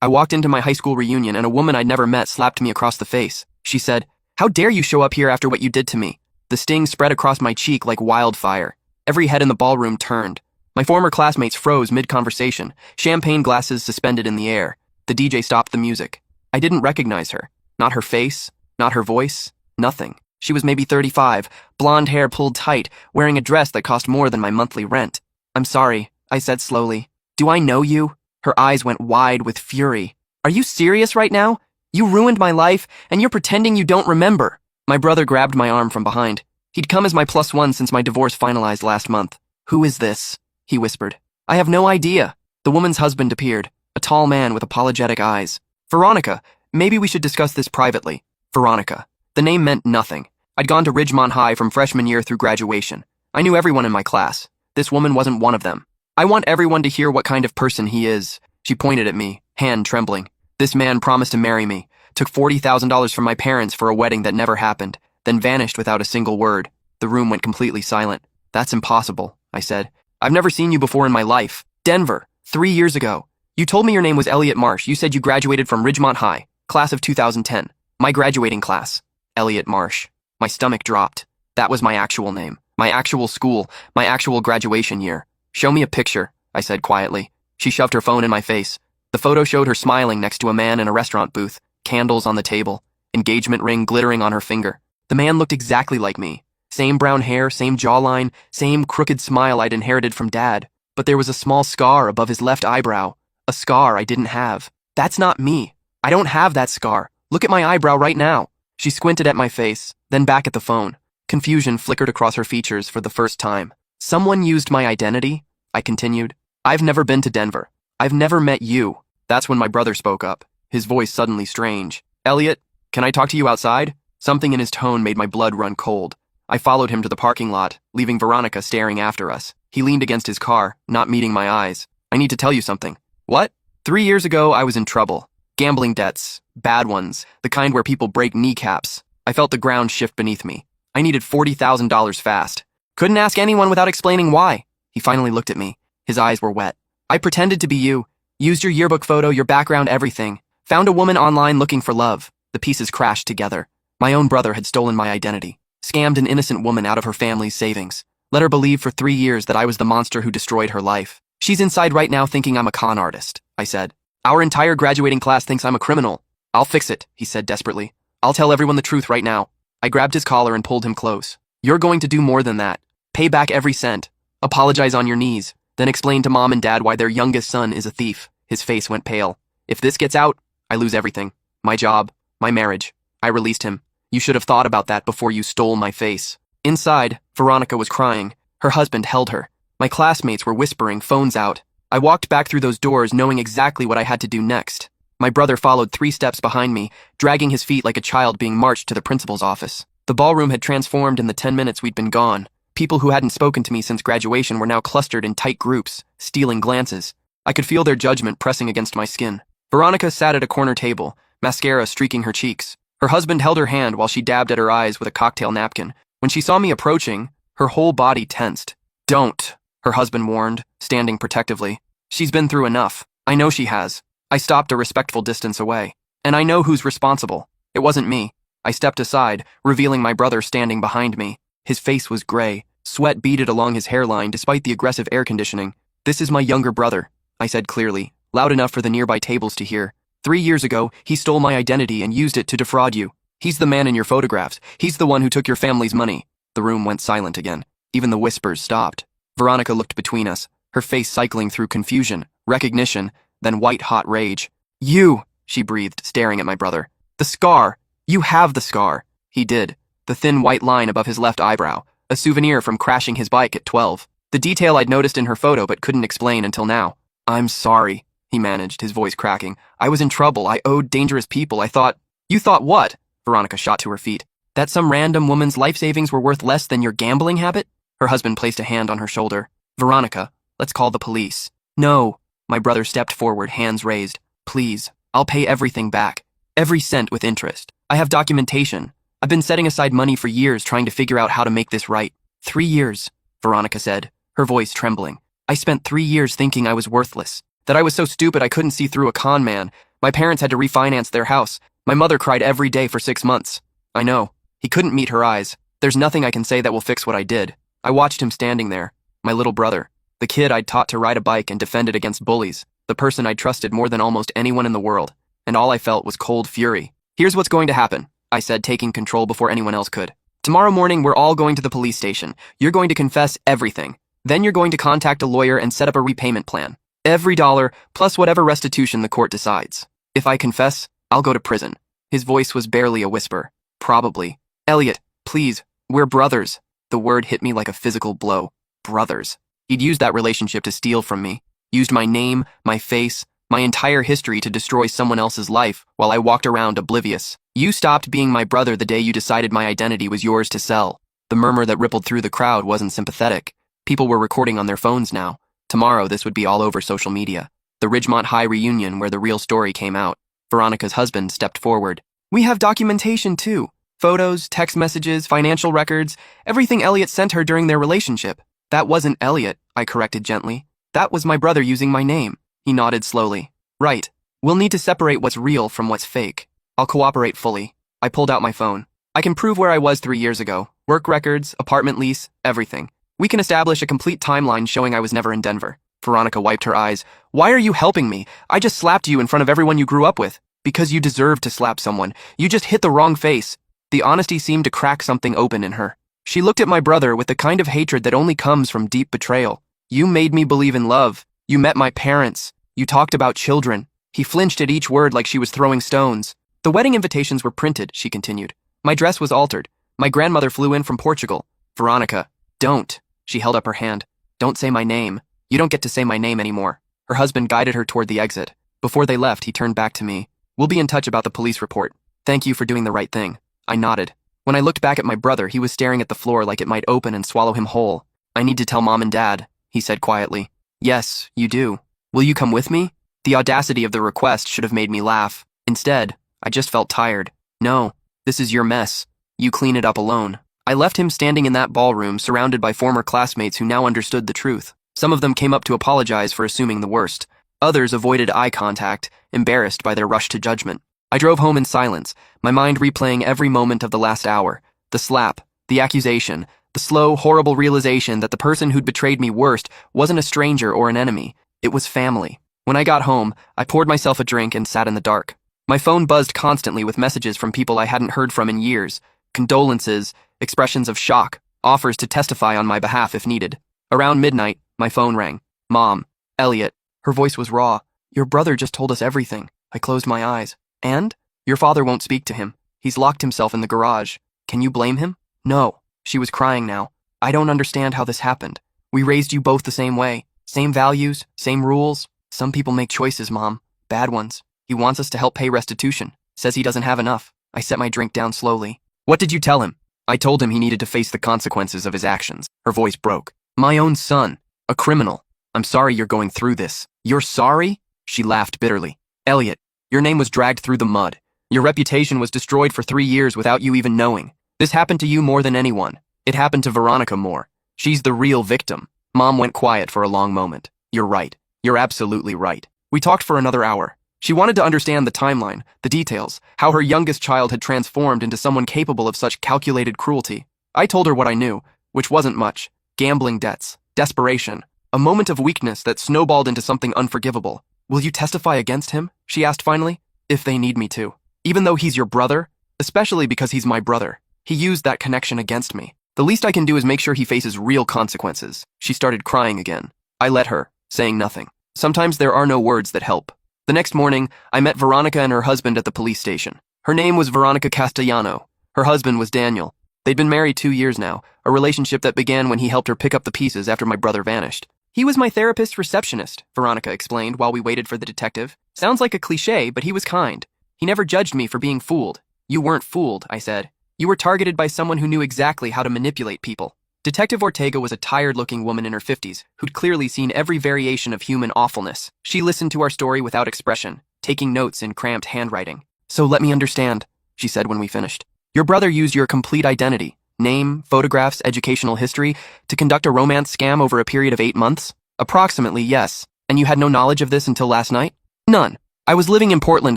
I walked into my high school reunion and a woman I'd never met slapped me across the face. She said, "How dare you show up here after what you did to me?" The sting spread across my cheek like wildfire. Every head in the ballroom turned. My former classmates froze mid-conversation, champagne glasses suspended in the air. The DJ stopped the music. I didn't recognize her. Not her face, not her voice, nothing. She was maybe 35, blonde hair pulled tight, wearing a dress that cost more than my monthly rent. "I'm sorry," I said slowly. "Do I know you?" Her eyes went wide with fury. "Are you serious right now? You ruined my life, and you're pretending you don't remember." My brother grabbed my arm from behind. He'd come as my +1 since my divorce finalized last month. "Who is this?" he whispered. "I have no idea." The woman's husband appeared, a tall man with apologetic eyes. "Veronica, maybe we should discuss this privately." Veronica. The name meant nothing. I'd gone to Ridgemont High from freshman year through graduation. I knew everyone in my class. This woman wasn't one of them. "I want everyone to hear what kind of person he is." She pointed at me, hand trembling. "This man promised to marry me, took $40,000 from my parents for a wedding that never happened, then vanished without a single word." The room went completely silent. "That's impossible," I said. "I've never seen you before in my life." "Denver, 3 years ago. You told me your name was Elliot Marsh. You said you graduated from Ridgemont High, class of 2010. My graduating class." Elliot Marsh. My stomach dropped. That was my actual name, my actual school, my actual graduation year. "Show me a picture," I said quietly. She shoved her phone in my face. The photo showed her smiling next to a man in a restaurant booth, candles on the table, engagement ring glittering on her finger. The man looked exactly like me. Same brown hair, same jawline, same crooked smile I'd inherited from Dad. But there was a small scar above his left eyebrow, a scar I didn't have. "That's not me. I don't have that scar. Look at my eyebrow right now." She squinted at my face, then back at the phone. Confusion flickered across her features for the first time. "Someone used my identity?" I continued. "I've never been to Denver. I've never met you." That's when my brother spoke up, his voice suddenly strange. "Elliot, can I talk to you outside?" Something in his tone made my blood run cold. I followed him to the parking lot, leaving Veronica staring after us. He leaned against his car, not meeting my eyes. "I need to tell you something." "What?" 3 years ago, I was in trouble. Gambling debts, bad ones, the kind where people break kneecaps. I felt the ground shift beneath me. I needed $40,000 fast. Couldn't ask anyone without explaining why. He finally looked at me. His eyes were wet. "I pretended to be you. Used your yearbook photo, your background, everything. Found a woman online looking for love." The pieces crashed together. My own brother had stolen my identity. Scammed an innocent woman out of her family's savings. Let her believe for 3 years that I was the monster who destroyed her life. "She's inside right now thinking I'm a con artist," I said. "Our entire graduating class thinks I'm a criminal." "I'll fix it," he said desperately. "I'll tell everyone the truth right now." I grabbed his collar and pulled him close. "You're going to do more than that. Pay back every cent. Apologize on your knees. Then explain to Mom and Dad why their youngest son is a thief." His face went pale. "If this gets out, I lose everything. My job, my marriage." I released him. "You should have thought about that before you stole my face." Inside, Veronica was crying. Her husband held her. My classmates were whispering, phones out. I walked back through those doors knowing exactly what I had to do next. My brother followed 3 steps behind me, dragging his feet like a child being marched to the principal's office. The ballroom had transformed in the 10 minutes we'd been gone. People who hadn't spoken to me since graduation were now clustered in tight groups, stealing glances. I could feel their judgment pressing against my skin. Veronica sat at a corner table, mascara streaking her cheeks. Her husband held her hand while she dabbed at her eyes with a cocktail napkin. When she saw me approaching, her whole body tensed. "Don't," her husband warned, standing protectively. "She's been through enough. I know she has." I stopped a respectful distance away. "And I know who's responsible. It wasn't me." I stepped aside, revealing my brother standing behind me. His face was gray, sweat beaded along his hairline despite the aggressive air conditioning. "This is my younger brother," I said clearly, loud enough for the nearby tables to hear. 3 years ago, he stole my identity and used it to defraud you. He's the man in your photographs. He's the one who took your family's money." The room went silent again. Even the whispers stopped. Veronica looked between us, her face cycling through confusion, recognition, then white-hot rage. "You," she breathed, staring at my brother. "The scar. You have the scar." He did. The thin white line above his left eyebrow, a souvenir from crashing his bike at 12. The detail I'd noticed in her photo but couldn't explain until now. "I'm sorry," he managed, his voice cracking. "I was in trouble. I owed dangerous people. I thought—" "You thought what?" Veronica shot to her feet. "That some random woman's life savings were worth less than your gambling habit?" Her husband placed a hand on her shoulder. "Veronica, let's call the police." "No." My brother stepped forward, hands raised. "Please, I'll pay everything back. Every cent with interest. I have documentation. I've been setting aside money for years trying to figure out how to make this right." 3 years, Veronica said, her voice trembling. "I spent 3 years thinking I was worthless, that I was so stupid I couldn't see through a con man, My parents had to refinance their house. My mother cried every day for 6 months. I know. He couldn't meet her eyes. There's nothing I can say that will fix what I did. I watched him standing there, my little brother, the kid I'd taught to ride a bike and defended against bullies, the person I trusted more than almost anyone in the world, and all I felt was cold fury. Here's what's going to happen, I said, taking control before anyone else could. Tomorrow morning, we're all going to the police station. You're going to confess everything. Then you're going to contact a lawyer and set up a repayment plan. Every dollar, plus whatever restitution the court decides. If I confess, I'll go to prison. His voice was barely a whisper. Probably. Elliot, please, we're brothers. The word hit me like a physical blow. Brothers. He'd used that relationship to steal from me. Used my name, my face, my entire history to destroy someone else's life while I walked around oblivious. You stopped being my brother the day you decided my identity was yours to sell. The murmur that rippled through the crowd wasn't sympathetic. People were recording on their phones now. Tomorrow, this would be all over social media. The Ridgemont High reunion where the real story came out. Veronica's husband stepped forward. We have documentation, too. Photos, text messages, financial records, everything Elliot sent her during their relationship. That wasn't Elliot, I corrected gently. That was my brother using my name. He nodded slowly. Right. We'll need to separate what's real from what's fake. I'll cooperate fully. I pulled out my phone. I can prove where I was 3 years ago. Work records, apartment lease, everything. We can establish a complete timeline showing I was never in Denver. Veronica wiped her eyes. Why are you helping me? I just slapped you in front of everyone you grew up with. Because you deserve to slap someone. You just hit the wrong face. The honesty seemed to crack something open in her. She looked at my brother with the kind of hatred that only comes from deep betrayal. You made me believe in love. You met my parents. You talked about children. He flinched at each word like she was throwing stones. The wedding invitations were printed, she continued. My dress was altered. My grandmother flew in from Portugal. Veronica, don't. She held up her hand. Don't say my name. You don't get to say my name anymore. Her husband guided her toward the exit. Before they left, he turned back to me. We'll be in touch about the police report. Thank you for doing the right thing. I nodded. When I looked back at my brother, he was staring at the floor like it might open and swallow him whole. I need to tell Mom and Dad, he said quietly. Yes, you do. Will you come with me? The audacity of the request should have made me laugh. Instead, I just felt tired. No, this is your mess. You clean it up alone. I left him standing in that ballroom, surrounded by former classmates who now understood the truth. Some of them came up to apologize for assuming the worst. Others avoided eye contact, embarrassed by their rush to judgment. I drove home in silence, my mind replaying every moment of the last hour. The slap, the accusation, the slow, horrible realization that the person who'd betrayed me worst wasn't a stranger or an enemy. It was family. When I got home, I poured myself a drink and sat in the dark. My phone buzzed constantly with messages from people I hadn't heard from in years. Condolences, expressions of shock, offers to testify on my behalf if needed. Around midnight, my phone rang. Mom. Elliot. Her voice was raw. Your brother just told us everything. I closed my eyes. And? Your father won't speak to him. He's locked himself in the garage. Can you blame him? No. She was crying now. I don't understand how this happened. We raised you both the same way. Same values, same rules. Some people make choices, Mom. Bad ones. He wants us to help pay restitution. Says he doesn't have enough. I set my drink down slowly. What did you tell him? I told him he needed to face the consequences of his actions. Her voice broke. My own son. A criminal. I'm sorry you're going through this. You're sorry? She laughed bitterly. Elliot, your name was dragged through the mud. Your reputation was destroyed for 3 years without you even knowing. This happened to you more than anyone. It happened to Veronica more. She's the real victim. Mom went quiet for a long moment. You're right. You're absolutely right. We talked for another hour. She wanted to understand the timeline, the details, how her youngest child had transformed into someone capable of such calculated cruelty. I told her what I knew, which wasn't much. Gambling debts, desperation, a moment of weakness that snowballed into something unforgivable. Will you testify against him? She asked finally. If they need me to. Even though he's your brother, especially because he's my brother. He used that connection against me. The least I can do is make sure he faces real consequences. She started crying again. I let her, saying nothing. Sometimes there are no words that help. The next morning, I met Veronica and her husband at the police station. Her name was Veronica Castellano. Her husband was Daniel. They'd been married 2 years now, a relationship that began when he helped her pick up the pieces after my brother vanished. He was my therapist's receptionist, Veronica explained while we waited for the detective. Sounds like a cliché, but he was kind. He never judged me for being fooled. You weren't fooled, I said. You were targeted by someone who knew exactly how to manipulate people. Detective Ortega was a tired-looking woman in her 50s who'd clearly seen every variation of human awfulness. She listened to our story without expression, taking notes in cramped handwriting. So let me understand, she said when we finished. Your brother used your complete identity, name, photographs, educational history, to conduct a romance scam over a period of 8 months? Approximately, yes. And you had no knowledge of this until last night? None. I was living in Portland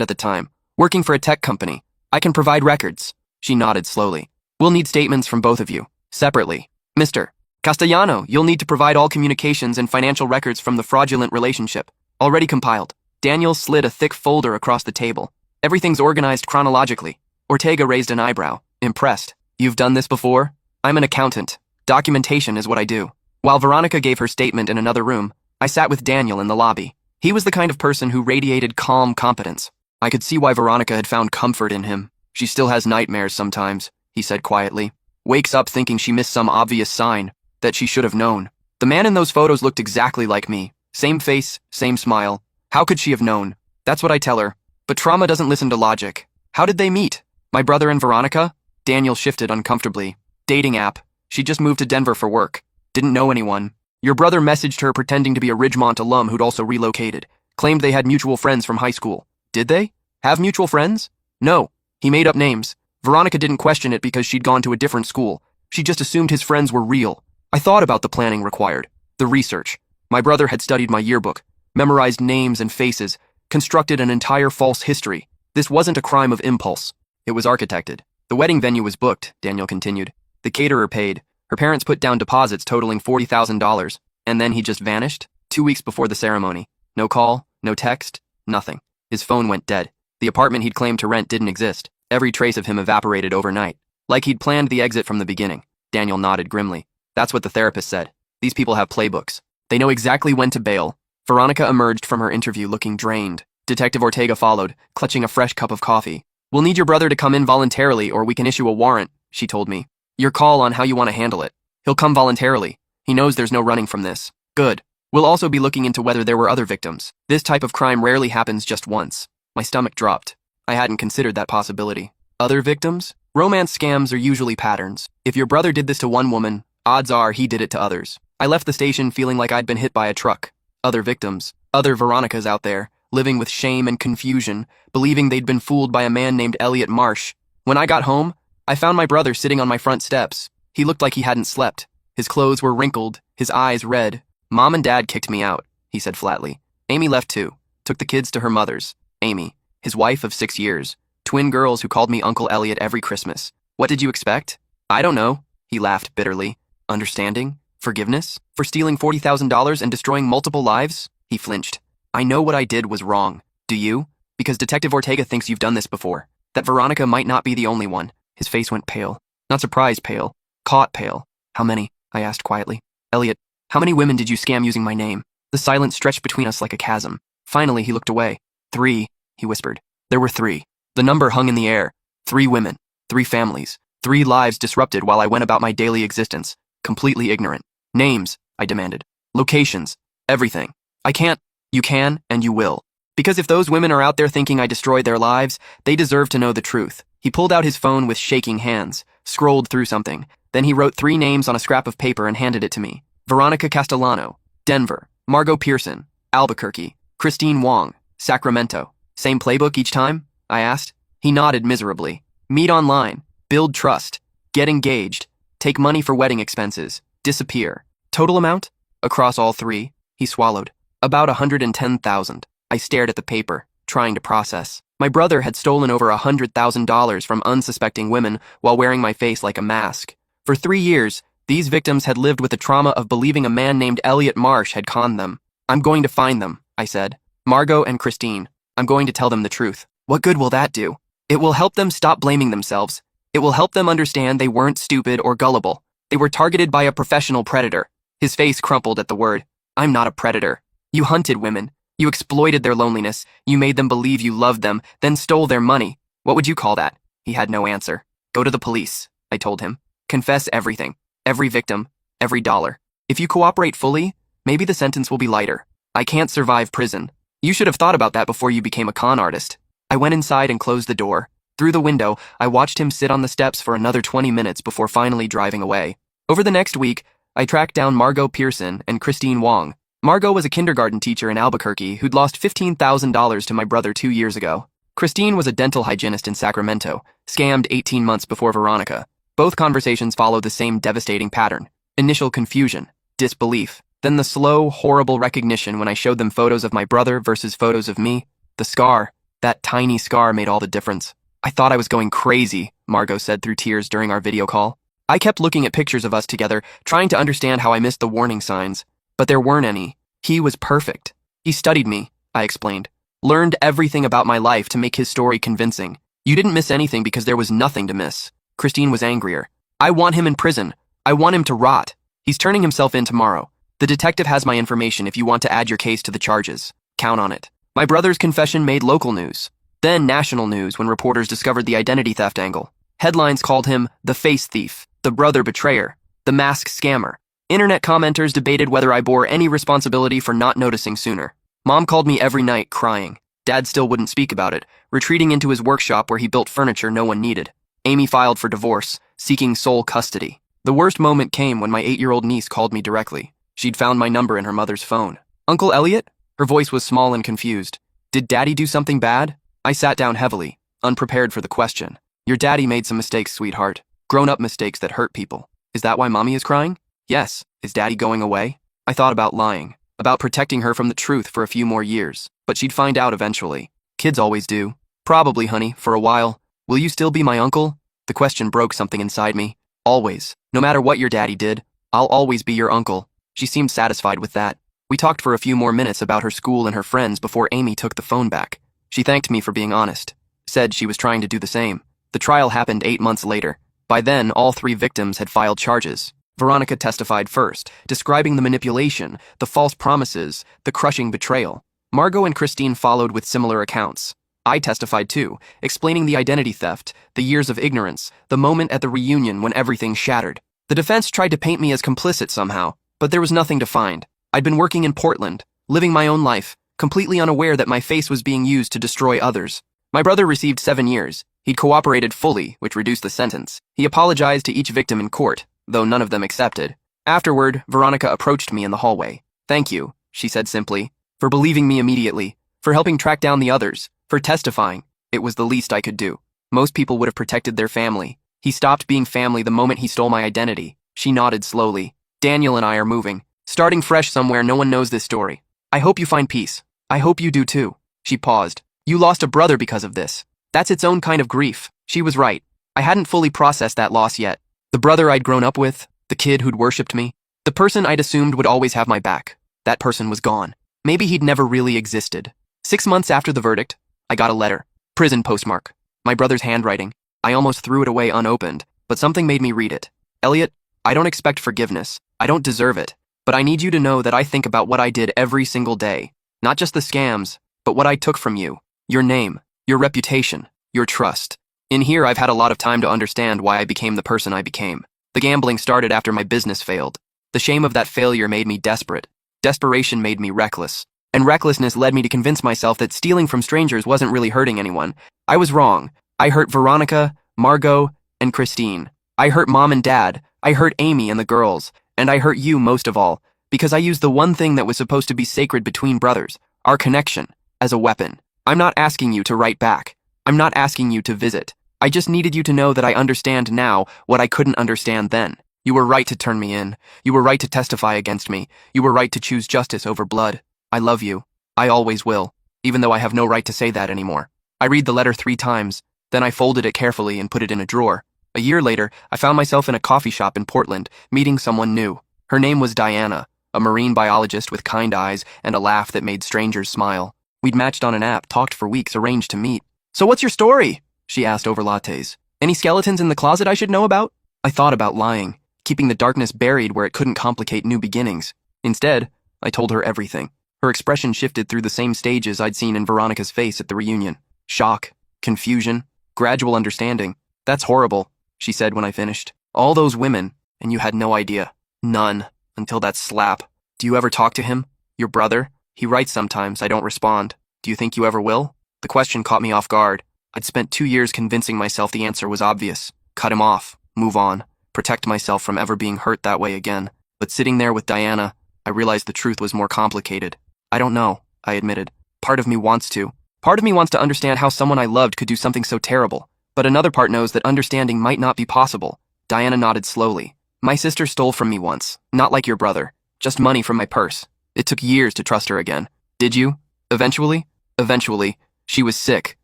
at the time, working for a tech company. I can provide records. She nodded slowly. We'll need statements from both of you, separately. Mr. Castellano, you'll need to provide all communications and financial records from the fraudulent relationship. Already compiled. Daniel slid a thick folder across the table. Everything's organized chronologically. Ortega raised an eyebrow, impressed. You've done this before? I'm an accountant. Documentation is what I do. While Veronica gave her statement in another room, I sat with Daniel in the lobby. He was the kind of person who radiated calm competence. I could see why Veronica had found comfort in him. She still has nightmares sometimes, he said quietly. Wakes up thinking she missed some obvious sign that she should have known. The man in those photos looked exactly like me. Same face, same smile. How could she have known? That's what I tell her. But trauma doesn't listen to logic. How did they meet? My brother and Veronica? Daniel shifted uncomfortably. Dating app. She just moved to Denver for work. Didn't know anyone. Your brother messaged her pretending to be a Ridgemont alum who'd also relocated. Claimed they had mutual friends from high school. Did they? Have mutual friends? No. He made up names. Veronica didn't question it because she'd gone to a different school. She just assumed his friends were real. I thought about the planning required. The research. My brother had studied my yearbook, memorized names and faces, constructed an entire false history. This wasn't a crime of impulse. It was architected. The wedding venue was booked, Daniel continued. The caterer paid. Her parents put down deposits totaling $40,000. And then he just vanished? 2 weeks before the ceremony. No call, no text, nothing. His phone went dead. The apartment he'd claimed to rent didn't exist. Every trace of him evaporated overnight. Like he'd planned the exit from the beginning. Daniel nodded grimly. That's what the therapist said. These people have playbooks. They know exactly when to bail. Veronica emerged from her interview looking drained. Detective Ortega followed, clutching a fresh cup of coffee. We'll need your brother to come in voluntarily or we can issue a warrant, she told me. Your call on how you want to handle it. He'll come voluntarily. He knows there's no running from this. Good. We'll also be looking into whether there were other victims. This type of crime rarely happens just once. My stomach dropped. I hadn't considered that possibility. Other victims? Romance scams are usually patterns. If your brother did this to one woman, odds are he did it to others. I left the station feeling like I'd been hit by a truck. Other victims. Other Veronicas out there, living with shame and confusion, believing they'd been fooled by a man named Elliot Marsh. When I got home, I found my brother sitting on my front steps. He looked like he hadn't slept. His clothes were wrinkled, his eyes red. Mom and Dad kicked me out, he said flatly. Amy left too. Took the kids to her mother's. Amy, his wife of 6 years. Twin girls who called me Uncle Elliot every Christmas. What did you expect? I don't know, he laughed bitterly. Understanding? Forgiveness? For stealing $40,000 and destroying multiple lives? He flinched. I know what I did was wrong. Do you? Because Detective Ortega thinks you've done this before. That Veronica might not be the only one. His face went pale. Not surprised pale. Caught pale. How many? I asked quietly. Elliot, how many women did you scam using my name? The silence stretched between us like a chasm. Finally, he looked away. 3, he whispered. There were 3. The number hung in the air. 3 women. 3 families. 3 lives disrupted while I went about my daily existence. Completely ignorant. Names, I demanded. Locations. Everything. I can't. You can, and you will. Because if those women are out there thinking I destroyed their lives, they deserve to know the truth. He pulled out his phone with shaking hands, scrolled through something. Then he wrote 3 names on a scrap of paper and handed it to me. Veronica Castellano, Denver. Margot Pearson, Albuquerque. Christine Wong, Sacramento. Same playbook each time? I asked. He nodded miserably. Meet online. Build trust. Get engaged. Take money for wedding expenses. Disappear. Total amount? Across all 3, he swallowed. About $110,000. I stared at the paper, trying to process. My brother had stolen over $100,000 from unsuspecting women while wearing my face like a mask. For 3 years, these victims had lived with the trauma of believing a man named Elliot Marsh had conned them. I'm going to find them, I said. Margot and Christine. I'm going to tell them the truth. What good will that do? It will help them stop blaming themselves. It will help them understand they weren't stupid or gullible. They were targeted by a professional predator. His face crumpled at the word. I'm not a predator. You hunted women. You exploited their loneliness. You made them believe you loved them, then stole their money. What would you call that? He had no answer. Go to the police, I told him. Confess everything. Every victim. Every dollar. If you cooperate fully, maybe the sentence will be lighter. I can't survive prison. You should have thought about that before you became a con artist. I went inside and closed the door. Through the window, I watched him sit on the steps for another 20 minutes before finally driving away. Over the next week, I tracked down Margot Pearson and Christine Wong. Margot was a kindergarten teacher in Albuquerque who'd lost $15,000 to my brother 2 years ago. Christine was a dental hygienist in Sacramento, scammed 18 months before Veronica. Both conversations followed the same devastating pattern. Initial confusion, disbelief, then the slow, horrible recognition when I showed them photos of my brother versus photos of me. The scar, that tiny scar, made all the difference. I thought I was going crazy, Margot said through tears during our video call. I kept looking at pictures of us together, trying to understand how I missed the warning signs. But there weren't any. He was perfect. He studied me, I explained. Learned everything about my life to make his story convincing. You didn't miss anything because there was nothing to miss. Christine was angrier. I want him in prison. I want him to rot. He's turning himself in tomorrow. The detective has my information if you want to add your case to the charges. Count on it. My brother's confession made local news. Then national news when reporters discovered the identity theft angle. Headlines called him the face thief, the brother betrayer, the mask scammer. Internet commenters debated whether I bore any responsibility for not noticing sooner. Mom called me every night crying. Dad still wouldn't speak about it, retreating into his workshop where he built furniture no one needed. Amy filed for divorce, seeking sole custody. The worst moment came when my 8-year-old niece called me directly. She'd found my number in her mother's phone. Uncle Elliot? Her voice was small and confused. Did Daddy do something bad? I sat down heavily, unprepared for the question. Your daddy made some mistakes, sweetheart. Grown-up mistakes that hurt people. Is that why Mommy is crying? Yes. Is Daddy going away? I thought about lying, about protecting her from the truth for a few more years, but she'd find out eventually. Kids always do. Probably, honey, for a while. Will you still be my uncle? The question broke something inside me. Always. No matter what your daddy did, I'll always be your uncle. She seemed satisfied with that. We talked for a few more minutes about her school and her friends before Amy took the phone back. She thanked me for being honest. Said she was trying to do the same. The trial happened 8 months later. By then, all 3 victims had filed charges. Veronica testified first, describing the manipulation, the false promises, the crushing betrayal. Margot and Christine followed with similar accounts. I testified too, explaining the identity theft, the years of ignorance, the moment at the reunion when everything shattered. The defense tried to paint me as complicit somehow, but there was nothing to find. I'd been working in Portland, living my own life, completely unaware that my face was being used to destroy others. My brother received 7 years. He'd cooperated fully, which reduced the sentence. He apologized to each victim in court, though none of them accepted. Afterward, Veronica approached me in the hallway. Thank you, she said simply, for believing me immediately, for helping track down the others, for testifying. It was the least I could do. Most people would have protected their family. He stopped being family the moment he stole my identity. She nodded slowly. Daniel and I are moving, starting fresh somewhere no one knows this story. I hope you find peace. I hope you do too. She paused. You lost a brother because of this. That's its own kind of grief. She was right. I hadn't fully processed that loss yet. The brother I'd grown up with, the kid who'd worshipped me, the person I'd assumed would always have my back. That person was gone. Maybe he'd never really existed. 6 months after the verdict, I got a letter. Prison postmark. My brother's handwriting. I almost threw it away unopened, but something made me read it. Elliot, I don't expect forgiveness. I don't deserve it. But I need you to know that I think about what I did every single day. Not just the scams, but what I took from you. Your name, your reputation, your trust. In here, I've had a lot of time to understand why I became the person I became. The gambling started after my business failed. The shame of that failure made me desperate. Desperation made me reckless. And recklessness led me to convince myself that stealing from strangers wasn't really hurting anyone. I was wrong. I hurt Veronica, Margot, and Christine. I hurt Mom and Dad. I hurt Amy and the girls. And I hurt you most of all, because I used the one thing that was supposed to be sacred between brothers, our connection, as a weapon. I'm not asking you to write back. I'm not asking you to visit. I just needed you to know that I understand now what I couldn't understand then. You were right to turn me in. You were right to testify against me. You were right to choose justice over blood. I love you. I always will, even though I have no right to say that anymore. I read the letter 3 times, then I folded it carefully and put it in a drawer. A year later, I found myself in a coffee shop in Portland, meeting someone new. Her name was Diana, a marine biologist with kind eyes and a laugh that made strangers smile. We'd matched on an app, talked for weeks, arranged to meet. So what's your story? She asked over lattes. Any skeletons in the closet I should know about? I thought about lying, keeping the darkness buried where it couldn't complicate new beginnings. Instead, I told her everything. Her expression shifted through the same stages I'd seen in Veronica's face at the reunion. Shock, confusion, gradual understanding. That's horrible, she said when I finished. All those women, and you had no idea. None, until that slap. Do you ever talk to him? Your brother? He writes sometimes, I don't respond. Do you think you ever will? The question caught me off guard. I'd spent 2 years convincing myself the answer was obvious. Cut him off, move on, protect myself from ever being hurt that way again. But sitting there with Diana, I realized the truth was more complicated. I don't know, I admitted. Part of me wants to. Part of me wants to understand how someone I loved could do something so terrible. But another part knows that understanding might not be possible. Diana nodded slowly. My sister stole from me once, not like your brother. Just money from my purse. It took years to trust her again. Did you? Eventually? Eventually, She was sick,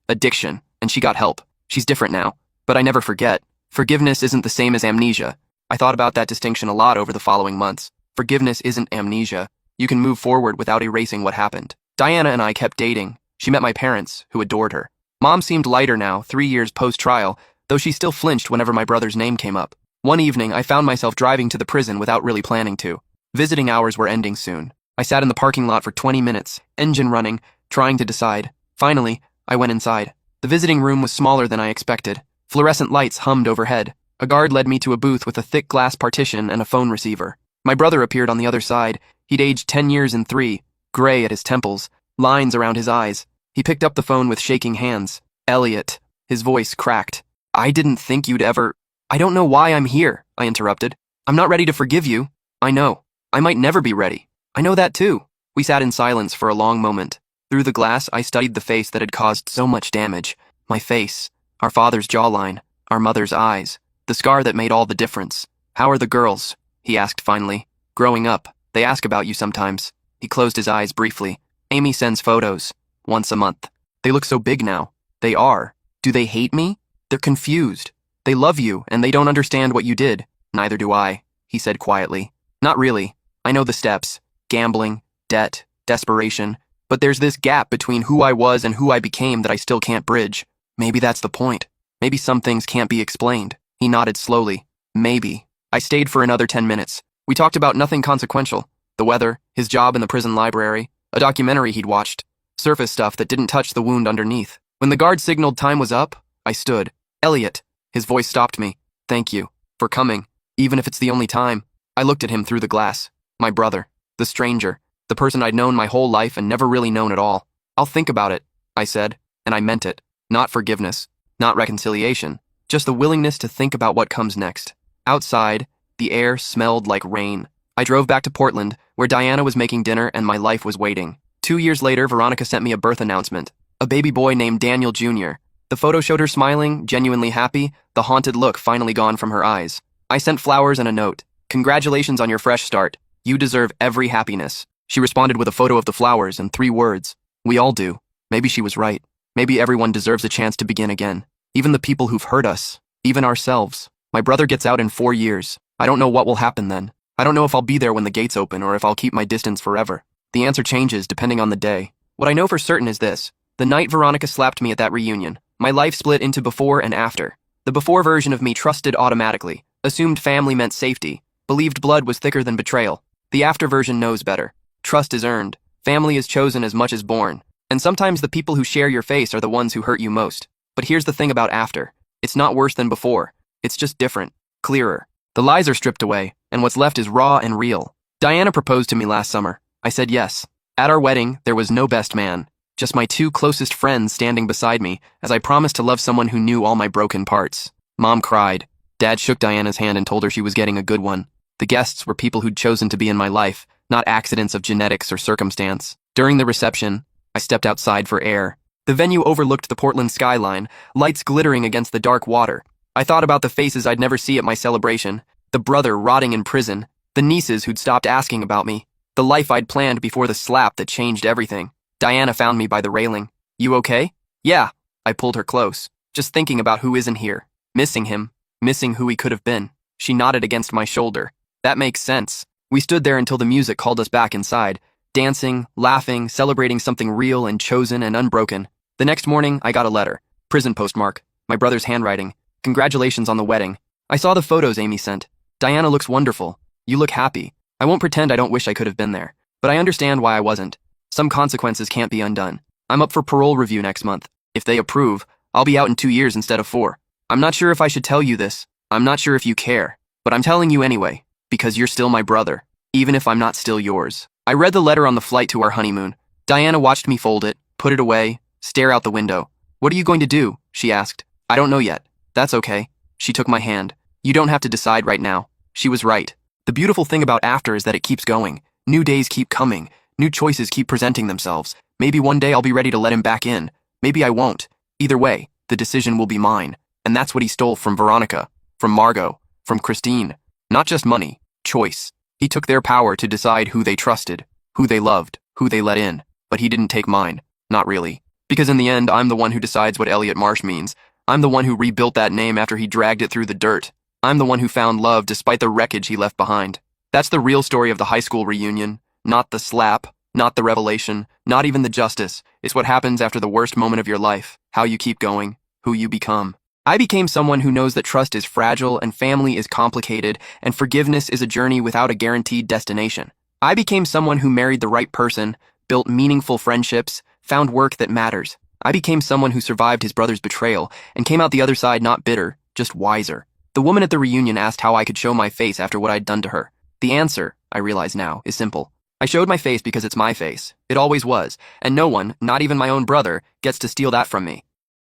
addiction, and she got help. She's different now. But I never forget. Forgiveness isn't the same as amnesia. I thought about that distinction a lot over the following months. Forgiveness isn't amnesia. You can move forward without erasing what happened. Diana and I kept dating. She met my parents, who adored her. Mom seemed lighter now, 3 years post-trial, though she still flinched whenever my brother's name came up. One evening, I found myself driving to the prison without really planning to. Visiting hours were ending soon. I sat in the parking lot for 20 minutes, engine running, trying to decide. Finally, I went inside. The visiting room was smaller than I expected. Fluorescent lights hummed overhead. A guard led me to a booth with a thick glass partition and a phone receiver. My brother appeared on the other side. He'd aged 10 years and 3, gray at his temples, lines around his eyes. He picked up the phone with shaking hands. Elliot. His voice cracked. I didn't think you'd ever... I don't know why I'm here, I interrupted. I'm not ready to forgive you. I know. I might never be ready. I know that too. We sat in silence for a long moment. Through the glass, I studied the face that had caused so much damage. My face. Our father's jawline. Our mother's eyes. The scar that made all the difference. How are the girls? He asked finally. Growing up. They ask about you sometimes. He closed his eyes briefly. Amy sends photos. Once a month. They look so big now. They are. Do they hate me? They're confused. They love you, and they don't understand what you did. Neither do I, he said quietly. Not really. I know the steps. Gambling, debt, desperation. But there's this gap between who I was and who I became that I still can't bridge. Maybe that's the point. Maybe some things can't be explained. He nodded slowly. Maybe. I stayed for another 10 minutes. We talked about nothing consequential. The weather, his job in the prison library, a documentary he'd watched. Surface stuff that didn't touch the wound underneath. When the guard signaled time was up, I stood. Elliot. His voice stopped me. Thank you. For coming. Even if it's the only time. I looked at him through the glass. My brother. The stranger. The person I'd known my whole life and never really known at all. I'll think about it, I said, and I meant it. Not forgiveness. Not reconciliation. Just the willingness to think about what comes next. Outside, the air smelled like rain. I drove back to Portland, where Diana was making dinner and my life was waiting. 2 years later, Veronica sent me a birth announcement. A baby boy named Daniel Jr. The photo showed her smiling, genuinely happy, the haunted look finally gone from her eyes. I sent flowers and a note. Congratulations on your fresh start. You deserve every happiness. She responded with a photo of the flowers and 3 words. We all do. Maybe she was right. Maybe everyone deserves a chance to begin again. Even the people who've hurt us. Even ourselves. My brother gets out in 4 years. I don't know what will happen then. I don't know if I'll be there when the gates open or if I'll keep my distance forever. The answer changes depending on the day. What I know for certain is this. The night Veronica slapped me at that reunion, my life split into before and after. The before version of me trusted automatically, assumed family meant safety, believed blood was thicker than betrayal. The after version knows better. Trust is earned. Family is chosen as much as born. And sometimes the people who share your face are the ones who hurt you most. But here's the thing about after. It's not worse than before. It's just different. Clearer. The lies are stripped away, and what's left is raw and real. Diana proposed to me last summer. I said yes. At our wedding, there was no best man. Just my 2 closest friends standing beside me as I promised to love someone who knew all my broken parts. Mom cried. Dad shook Diana's hand and told her she was getting a good one. The guests were people who'd chosen to be in my life, not accidents of genetics or circumstance. During the reception, I stepped outside for air. The venue overlooked the Portland skyline, lights glittering against the dark water. I thought about the faces I'd never see at my celebration, the brother rotting in prison, the nieces who'd stopped asking about me, the life I'd planned before the slap that changed everything. Diana found me by the railing. You okay? Yeah. I pulled her close, just thinking about who isn't here. Missing him, missing who he could have been. She nodded against my shoulder. That makes sense. We stood there until the music called us back inside, dancing, laughing, celebrating something real and chosen and unbroken. The next morning, I got a letter. Prison postmark. My brother's handwriting. Congratulations on the wedding. I saw the photos Amy sent. Diana looks wonderful. You look happy. I won't pretend I don't wish I could have been there. But I understand why I wasn't. Some consequences can't be undone. I'm up for parole review next month. If they approve, I'll be out in 2 years instead of 4. I'm not sure if I should tell you this. I'm not sure if you care. But I'm telling you anyway. Because you're still my brother. Even if I'm not still yours. I read the letter on the flight to our honeymoon. Diana watched me fold it, put it away, stare out the window. What are you going to do? She asked. I don't know yet. That's okay. She took my hand. You don't have to decide right now. She was right. The beautiful thing about after is that it keeps going. New days keep coming. New choices keep presenting themselves. Maybe one day I'll be ready to let him back in. Maybe I won't. Either way, the decision will be mine. And that's what he stole from Veronica, from Margot, from Christine. Not just money, choice. He took their power to decide who they trusted, who they loved, who they let in. But he didn't take mine. Not really. Because in the end, I'm the one who decides what Elliot Marsh means. I'm the one who rebuilt that name after he dragged it through the dirt. I'm the one who found love despite the wreckage he left behind. That's the real story of the high school reunion. Not the slap, not the revelation, not even the justice. It's what happens after the worst moment of your life, how you keep going, who you become. I became someone who knows that trust is fragile and family is complicated and forgiveness is a journey without a guaranteed destination. I became someone who married the right person, built meaningful friendships, found work that matters. I became someone who survived his brother's betrayal and came out the other side not bitter, just wiser. The woman at the reunion asked how I could show my face after what I'd done to her. The answer, I realize now, is simple. I showed my face because it's my face. It always was, and no one, not even my own brother, gets to steal that from me.